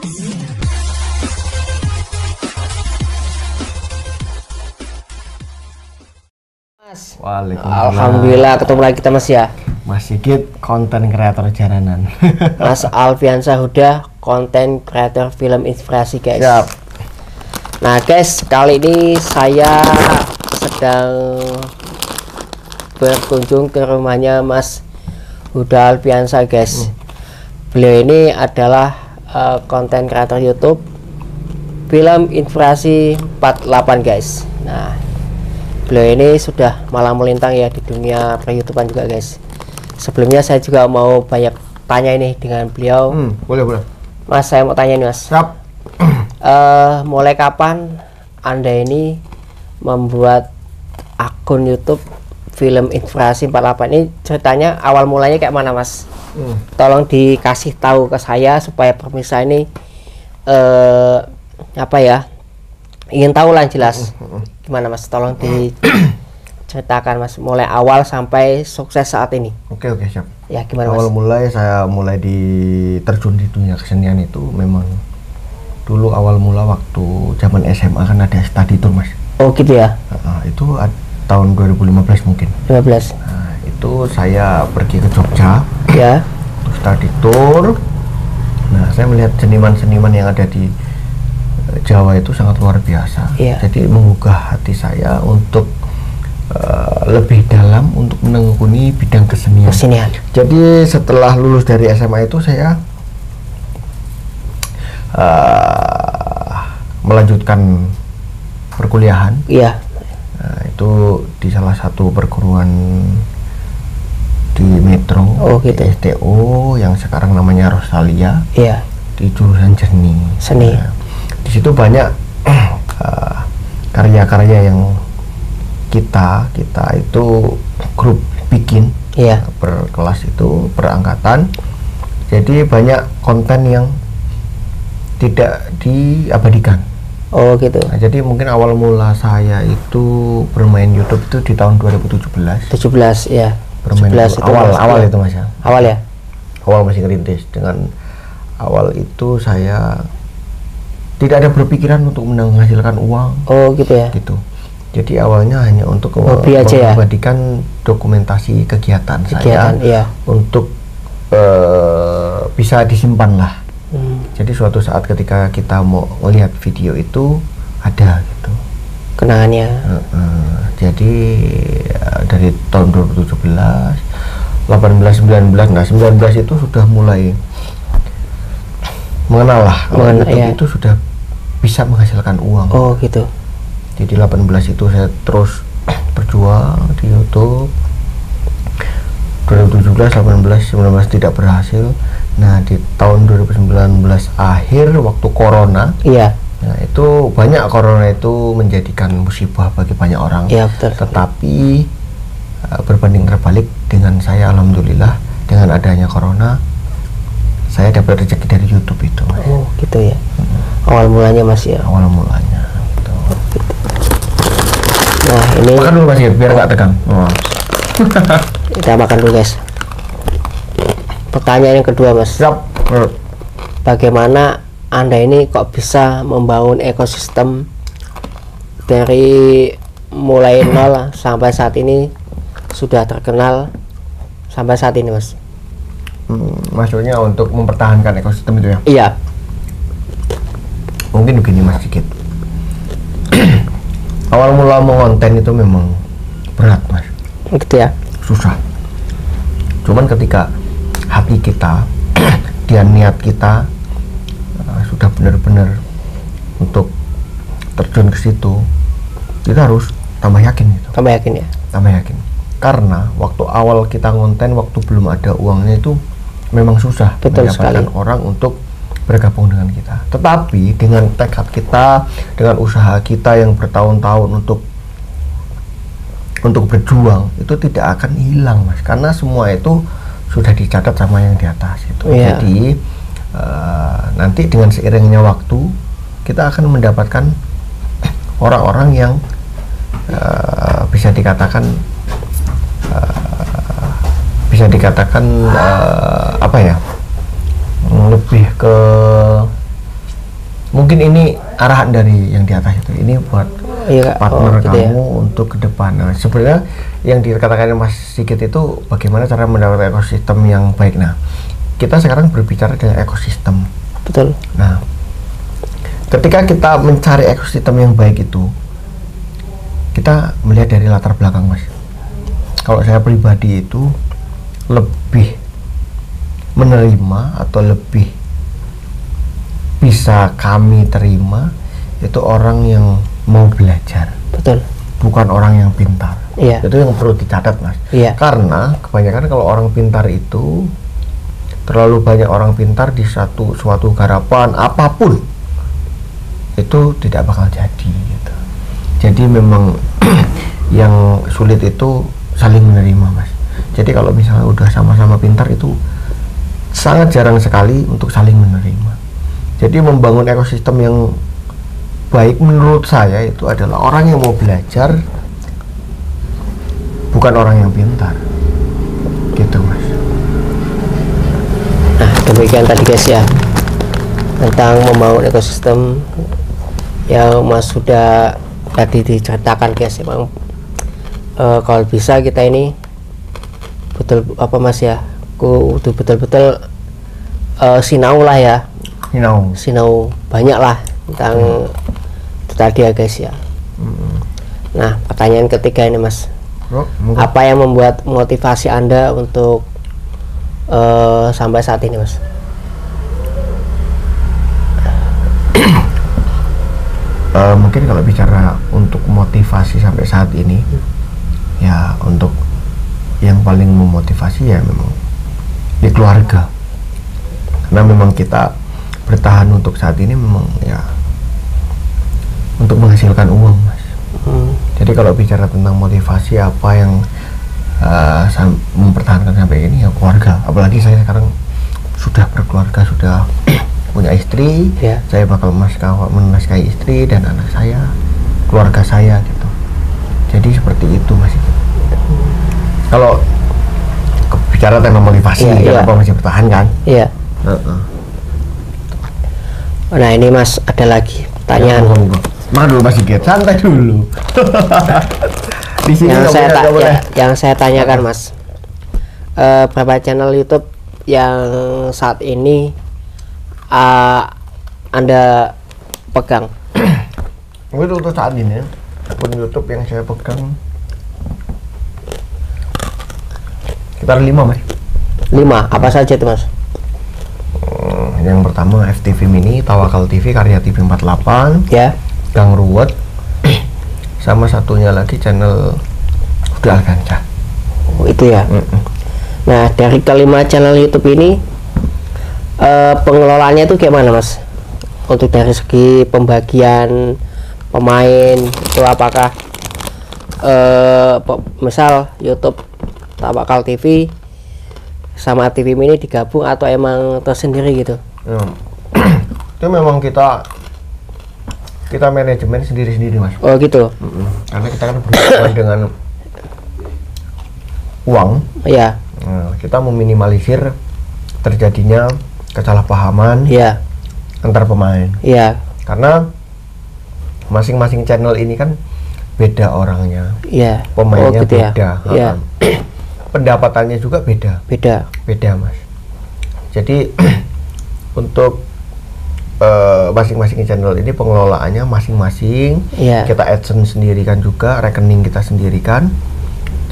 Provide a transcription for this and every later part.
Mas. Waalaikumsalam. Alhamdulillah ketemu lagi kita Mas ya. Mas Sigit, konten kreator jalanan. Mas Alfiansyah Huda, konten kreator film inspirasi guys. Siap. Nah guys, kali ini saya sedang berkunjung ke rumahnya Mas Huda Alfiansyah guys. Beliau ini adalah konten kreator YouTube film inspirasi 48 guys. Nah, beliau ini sudah malang melintang ya di dunia per-YouTubean juga guys. Sebelumnya saya juga mau banyak tanya ini dengan beliau. Boleh. Mas, saya mau tanya nih Mas. Siap. Mulai kapan Anda ini membuat akun YouTube film inspirasi 48 ini? Ceritanya awal mulanya kayak mana Mas? Tolong dikasih tahu ke saya supaya pemirsa ini apa ya, ingin tahu lah jelas. Gimana Mas? Tolong diceritakan Mas mulai awal sampai sukses saat ini. Oke, siap. Ya gimana Awal Mas? saya mulai terjun di dunia kesenian itu memang dulu awal mula waktu zaman SMA kan ada study tour Mas. Oh gitu ya. Itu tahun 2015 mungkin. 15. Nah, itu saya pergi ke Jogja. Ya. Untuk study tour. Nah, saya melihat seniman-seniman yang ada di Jawa itu sangat luar biasa. Iya. Jadi menggugah hati saya untuk lebih dalam untuk menekuni bidang kesenian. Jadi setelah lulus dari SMA itu saya melanjutkan perkuliahan. Iya. Nah, itu di salah satu perguruan di Metro. Oh gitu. Di STO yang sekarang namanya Rosalia. Iya. Di jurusan seni. Nah, di situ banyak karya-karya yang kita itu grup bikin. Iya. Per kelas itu, per angkatan. Jadi banyak konten yang tidak diabadikan. Oh gitu. Nah, jadi mungkin awal mula saya itu bermain YouTube itu di tahun 2017. 17 ya. Bermain 17 itu awal itu Mas ya. Awal ya. Awal masih ngerintis. Dengan awal itu saya tidak ada berpikiran untuk menghasilkan uang. Oh gitu ya. Gitu. Jadi awalnya hanya untuk mengabadikan dokumentasi kegiatan saya. Iya. Untuk bisa disimpan lah. Jadi suatu saat ketika kita mau melihat video itu ada gitu kenangannya. Jadi dari tahun 2017, 18, 19, nah 19 itu sudah mulai mengenal lah kalau YouTube iya. itu sudah bisa menghasilkan uang. Oh gitu. Jadi 18 itu saya terus berjuang di YouTube. 2017, 18, 19 tidak berhasil. Nah di tahun 2019 akhir waktu corona, iya. Nah itu banyak corona itu menjadikan musibah bagi banyak orang. Iya betul. Tetapi berbanding terbalik dengan saya, alhamdulillah dengan adanya corona, saya dapat rezeki dari YouTube itu. Oh gitu ya. Awal mulanya Mas ya. Awal mulanya. Gitu. Nah ini. Makan dulu Mas biar nggak tegang. Kita makan dulu guys. Pertanyaan yang kedua Mas. Siap. Bagaimana Anda ini kok bisa membangun ekosistem dari mulai nol sampai saat ini sudah terkenal sampai saat ini Mas? Maksudnya untuk mempertahankan ekosistem itu ya? Iya. Mungkin begini Mas Sigit. Awal mula mengonten itu memang berat Mas. Gitu ya. Susah. Cuman ketika hati kita dan niat kita sudah benar-benar untuk terjun ke situ, kita harus tambah yakin gitu. Tambah yakin ya. Tambah yakin. Karena waktu awal kita ngonten, waktu belum ada uangnya itu memang susah mendapatkan orang untuk bergabung dengan kita. Tetapi dengan tekad kita, dengan usaha kita yang bertahun-tahun untuk berjuang, itu tidak akan hilang Mas, karena semua itu sudah dicatat sama yang di atas itu. Yeah. Jadi nanti dengan seiringnya waktu kita akan mendapatkan orang-orang yang bisa dikatakan apa ya, lebih ke mungkin ini arahan dari yang di atas itu. Ini buat partner gitu kamu untuk ke depan. Nah, sebenarnya yang dikatakan Mas Sigit itu bagaimana cara mendapatkan ekosistem yang baik. Nah, kita sekarang berbicara dengan ekosistem. Betul. Nah, ketika kita mencari ekosistem yang baik itu, kita melihat dari latar belakang, Mas. Kalau saya pribadi itu lebih menerima atau lebih bisa kami terima itu orang yang mau belajar. Betul. Bukan orang yang pintar. Iya. Itu yang perlu dicatat, Mas. Iya. Karena kebanyakan kalau orang pintar itu terlalu banyak orang pintar di suatu garapan apapun itu tidak bakal jadi gitu. Jadi memang yang sulit itu saling menerima, Mas. Jadi kalau misalnya udah sama-sama pintar itu sangat jarang sekali untuk saling menerima. Jadi membangun ekosistem yang baik menurut saya itu adalah orang yang mau belajar, bukan orang yang pintar gitu, Mas. Nah, demikian tadi guys ya, tentang membangun ekosistem yang Mas sudah tadi diceritakan guys. Emang kalau bisa kita ini betul apa Mas ya, betul-betul sinau lah ya, sinau banyak lah tentang itu tadi ya guys ya. Nah, pertanyaan ketiga ini Mas, apa yang membuat motivasi Anda untuk sampai saat ini, Mas? Mungkin kalau bicara untuk motivasi sampai saat ini, ya untuk yang paling memotivasi ya memang di keluarga. Karena memang kita bertahan untuk saat ini memang ya untuk menghasilkan uang, Mas. Jadi kalau bicara tentang motivasi apa yang mempertahankan sampai ini ya keluarga. Apalagi saya sekarang sudah berkeluarga, sudah punya istri, saya bakal menafkahi istri dan anak saya, keluarga saya gitu. Jadi seperti itu, Mas. Kalau bicara tentang motivasi, kenapa masih bertahan kan? Iya. Nah ini Mas, ada lagi pertanyaan. Makan dulu Mas Sigit, santai dulu. Di sini yang saya tanyakan Mas, berapa channel YouTube yang saat ini Anda pegang? Itu untuk saat ini akun YouTube yang saya pegang sekitar 5, Mas. 5, apa saja itu Mas? Yang pertama FTV Mini, Tawakal TV, Karya TV 48 ya, Gang Ruwet, sama satunya lagi channel Udah Alganca. Oh, itu ya. Nah, dari kelima channel YouTube ini pengelolaannya itu gimana Mas? Untuk dari segi pembagian pemain itu apakah misal YouTube Tawakal TV sama TV Mini digabung atau emang tersendiri gitu? Itu memang kita manajemen sendiri-sendiri, Mas. Oh gitu. Karena kita kan berhubungan dengan uang. Iya. Nah, kita meminimalisir terjadinya kesalahpahaman antar pemain. Iya. Karena masing-masing channel ini kan beda orangnya. Iya. Pemainnya gitu beda. Iya. Pendapatannya juga beda, Mas. Jadi untuk masing-masing channel ini pengelolaannya masing-masing. Kita AdSense sendirikan juga, rekening kita sendirikan.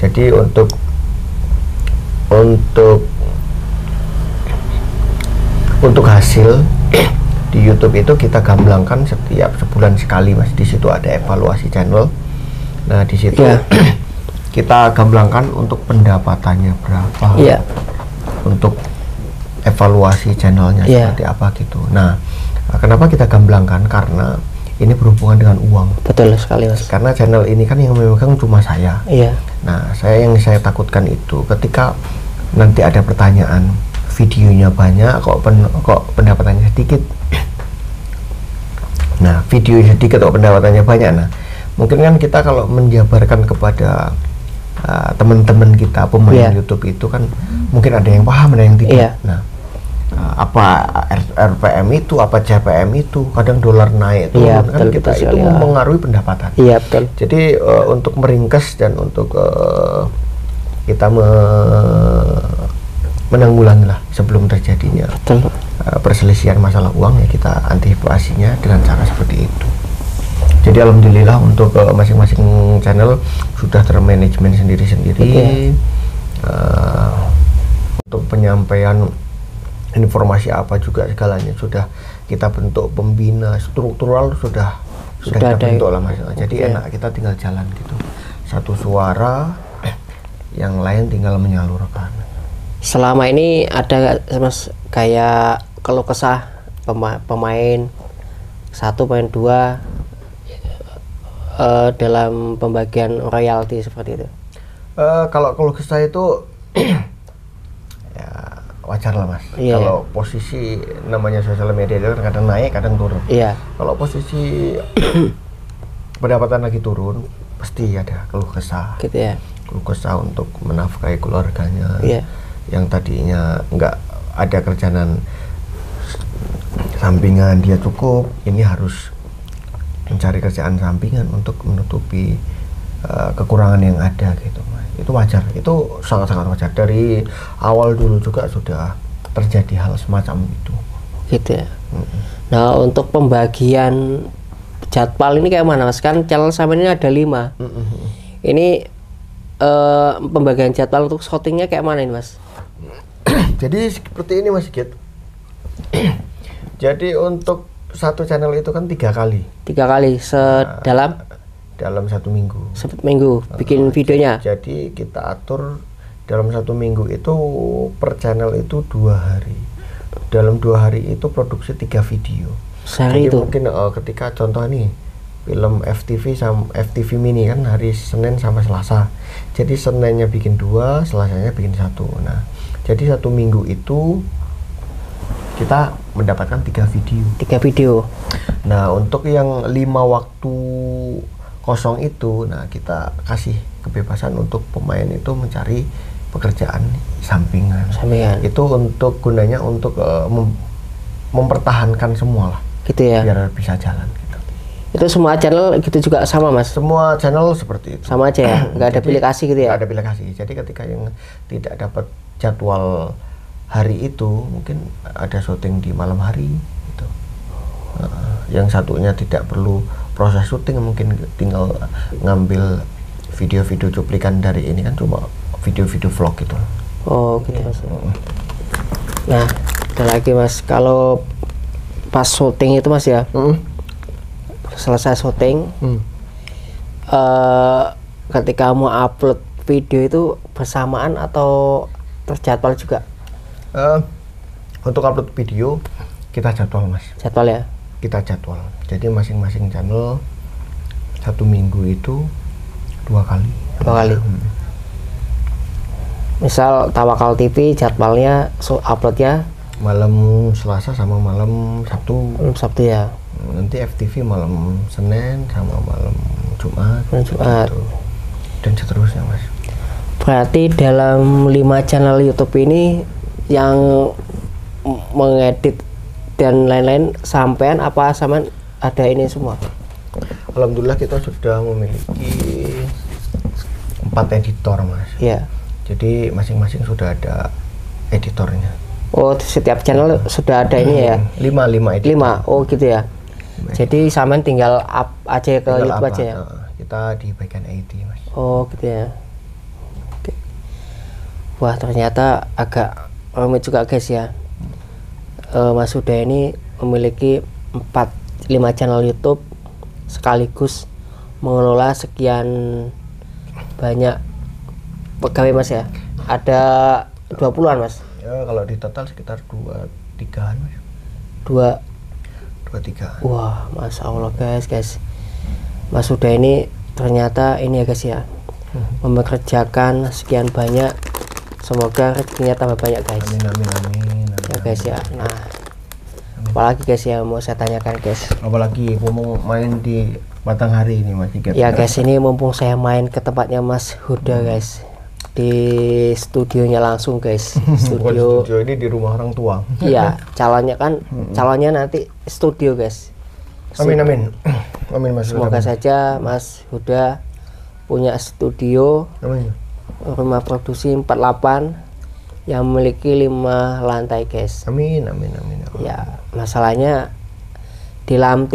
Jadi untuk hasil di YouTube itu kita gamblangkan setiap sebulan sekali, Mas. Di situ ada evaluasi channel. Nah, di situ kita gamblangkan untuk pendapatannya berapa, untuk evaluasi channelnya seperti apa gitu. Nah, kenapa kita gamblangkan? Karena ini berhubungan dengan uang. Betul sekali, Mas. Karena channel ini kan yang memegang cuma saya. Nah, yang saya takutkan itu ketika nanti ada pertanyaan, videonya banyak kok pendapatannya sedikit. Nah, video sedikit kok pendapatannya banyak. Nah, mungkin kan kita kalau menjabarkan kepada teman-teman kita pemain YouTube itu kan mungkin ada yang paham, ada yang tidak. Nah, apa RPM itu, apa CPM itu, kadang dolar naik turun, Iya, kan kita itu mempengaruhi pendapatan. Iya betul. Jadi untuk meringkas dan untuk kita menanggulangi lah sebelum terjadinya perselisihan masalah uang, ya kita antisipasinya dengan cara seperti itu. Jadi alhamdulillah untuk masing-masing channel sudah termanajemen sendiri-sendiri. Untuk penyampaian informasi apa juga segalanya sudah kita bentuk, pembina struktural sudah kita bentuk lah Mas. Jadi enak, kita tinggal jalan gitu, satu suara, yang lain tinggal menyalurkan. Selama ini ada Mas kayak keluh kesah pemain 1, pemain 2 dalam pembagian royalti seperti itu? Kalau kesah itu ya wajar lah Mas. Kalau posisi namanya sosial media itu kadang naik kadang turun. Kalau posisi pendapatan lagi turun pasti ada keluh kesah. Gitu ya. Keluh kesah untuk menafkahi keluarganya. Yang tadinya nggak ada kerjaan sampingan dia cukup, ini harus mencari kerjaan sampingan untuk menutupi kekurangan yang ada gitu Mas. Itu wajar, itu sangat-sangat wajar. Dari awal dulu juga sudah terjadi hal semacam itu. Gitu ya. Nah untuk pembagian jadwal ini kayak mana Mas? Kan channel sama ini ada 5. Ini pembagian jadwal untuk syutingnya kayak mana ini Mas? Jadi seperti ini Mas Sigit. Jadi untuk satu channel itu kan 3 kali. 3 kali dalam 1 minggu. 1 minggu bikin videonya. Jadi kita atur dalam 1 minggu itu per channel itu 2 hari. Dalam 2 hari itu produksi 3 video. Sehari jadi itu. Mungkin ketika contoh nih film FTV sama FTV mini kan hari Senin sama Selasa. Jadi Seninnya bikin 2, Selasanya bikin 1. Nah, jadi 1 minggu itu kita mendapatkan 3 video. 3 video. Nah, untuk yang 5 waktu kosong itu, nah kita kasih kebebasan untuk pemain itu mencari pekerjaan sampingan. Itu untuk gunanya untuk mempertahankan semua lah. Gitu ya. Biar bisa jalan gitu. Itu semua channel gitu juga sama Mas? Semua channel seperti itu. Sama aja ya? Nggak ada pilih kasih gitu ya? Nggak ada pilih kasih. Jadi ketika yang tidak dapat jadwal hari itu, mungkin ada syuting di malam hari gitu. Yang satunya tidak perlu proses syuting, mungkin tinggal ngambil video-video cuplikan dari ini kan, cuma video-video vlog gitu. Oh gitu Mas. Nah ada lagi Mas, kalau pas syuting itu Mas ya, selesai syuting, ketika mau upload video itu bersamaan atau terjadwal juga? Untuk upload video kita jadwal Mas. Jadwal ya? Kita jadwal. Jadi masing-masing channel 1 minggu itu 2 kali. 2 kali. Misal Tawakal TV jadwalnya uploadnya malam Selasa sama malam Sabtu. Sabtu ya. Nanti FTV malam Senin sama malam Jumat. Gitu. Dan seterusnya Mas. Berarti dalam 5 channel YouTube ini yang mengedit dan lain-lain sampean apa sama ada ini semua? Alhamdulillah kita sudah memiliki 4 editor Mas. Iya. Jadi masing-masing sudah ada editornya. Oh setiap channel sudah ada ini ya? 5 editor. 5, oh gitu ya. Jadi sampean tinggal up aja ke YouTube aja ya? Kita di bagian IT Mas. Oh gitu ya. Oke. Wah ternyata agak rumit juga guys ya. Mas Huda ini memiliki 5 channel YouTube sekaligus mengelola sekian banyak pegawai Mas ya. Ada 20-an Mas? Ya kalau di total sekitar 2-3an Mas. 2-3. Wah Masya Allah guys. Mas Huda ini ternyata ini ya guys ya, mempekerjakan sekian banyak. Semoga rezekinya tambah banyak guys. Amin. Ya guys ya. Nah apalagi guys ya mau saya tanyakan guys, apalagi mau main di Batanghari ini Mas. Ya guys, ini mumpung saya main ke tempatnya Mas Huda guys, di studionya langsung guys. Studio ini di rumah orang tua. Iya, calonnya nanti studio guys. Amin amin. Amin Mas. Semoga saja Mas Huda punya studio. Amin. Rumah produksi 48 yang memiliki 5 lantai guys. Amin amin amin. Ya, masalahnya di dalam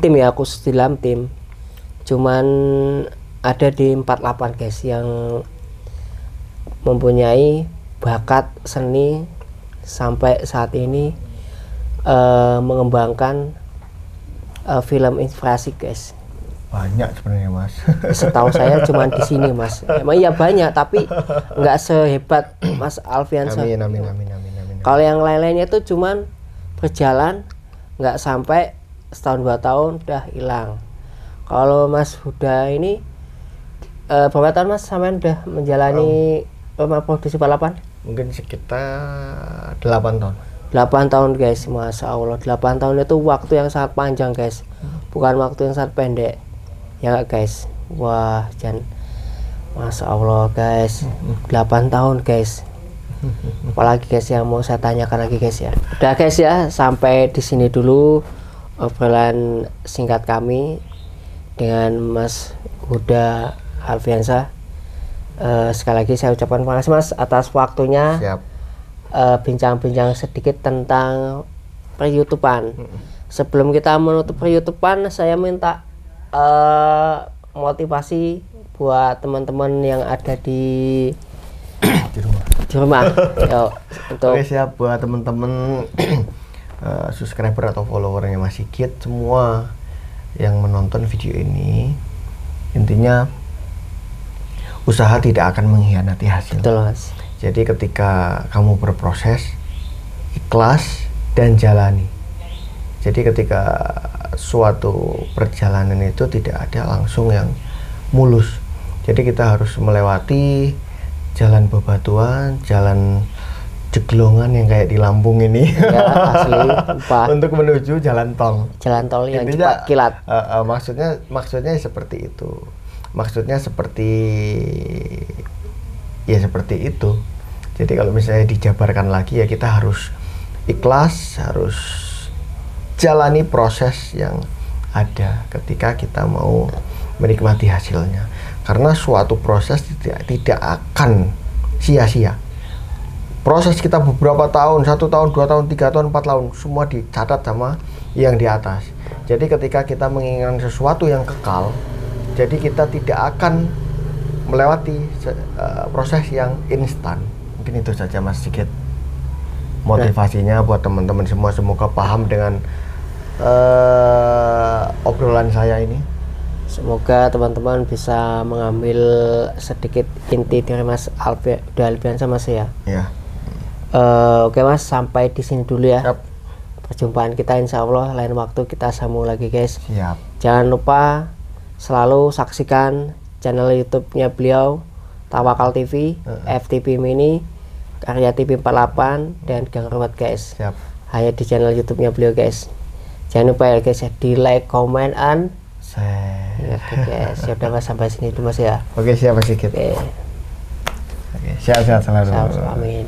tim ya, khusus di dalam tim cuman ada di 48 guys yang mempunyai bakat seni sampai saat ini mengembangkan film inspirasi guys. Banyak sebenarnya Mas. Setahu saya cuma di sini Mas. Emang iya banyak tapi nggak sehebat Mas Alfiansyah. Amin amin amin amin amin. Kalau yang lain-lainnya itu cuman berjalan nggak sampai setahun 2 tahun udah hilang. Kalau Mas Huda ini berapa tahun Mas sampean udah menjalani rumah produksi 48? Mungkin sekitar 8 tahun. 8 tahun guys, Masya Allah. 8 tahun itu waktu yang sangat panjang guys, bukan waktu yang sangat pendek ya gak, guys. Wah Masya Allah guys, 8 tahun guys. Apalagi guys yang mau saya tanyakan lagi guys ya. Udah guys ya, sampai di sini dulu obrolan singkat kami dengan Mas Huda Alfiansyah. Sekali lagi saya ucapkan terima kasih Mas atas waktunya. Siap. Bincang-bincang sedikit tentang per-YouTubean. Sebelum kita menutup per-YouTubean, saya minta motivasi buat teman-teman yang ada di rumah. Yo, untuk Oke, siap buat teman-teman subscriber atau followernya Mas Sigit semua yang menonton video ini. Intinya usaha tidak akan mengkhianati hasil. Betul, Mas. Jadi ketika kamu berproses, ikhlas dan jalani. Jadi ketika suatu perjalanan itu tidak ada langsung yang mulus. Jadi kita harus melewati jalan bebatuan, jalan jeglongan yang kayak di Lampung ini. Ya, asli, untuk menuju jalan tol. Jalan tol yang Intinya, cepat kilat. Maksudnya seperti itu. Maksudnya seperti itu. Jadi kalau misalnya dijabarkan lagi ya kita harus ikhlas, harus jalani proses yang ada ketika kita mau menikmati hasilnya. Karena suatu proses tidak akan sia-sia. Proses kita beberapa tahun, 1 tahun, 2 tahun, 3 tahun, 4 tahun, semua dicatat sama yang di atas. Jadi ketika kita menginginkan sesuatu yang kekal, jadi kita tidak akan melewati proses yang instan. Mungkin itu saja Mas Sigit motivasinya buat teman-teman semua. Semoga paham dengan obrolan saya ini. Semoga teman-teman bisa mengambil sedikit inti dari Mas Alfiansyah Mas ya. Ya. Oke Mas, sampai di sini dulu ya. Siap. Perjumpaan kita insya Allah lain waktu kita sambung lagi guys. Siap. Jangan lupa selalu saksikan channel YouTube-nya beliau, Tawakal TV, FTV Mini, Karya TV 48 dan Gang Ruwet guys. Siap. Hanya di channel YouTube-nya beliau guys. Jangan lupa ya guys ya, di like, comment, and share. ya, oke guys. Ya udah Mas, sampai sini dulu Mas ya. Oke, siap Mas Sigit. Oke. Oke, sehat-sehat selalu. Amin.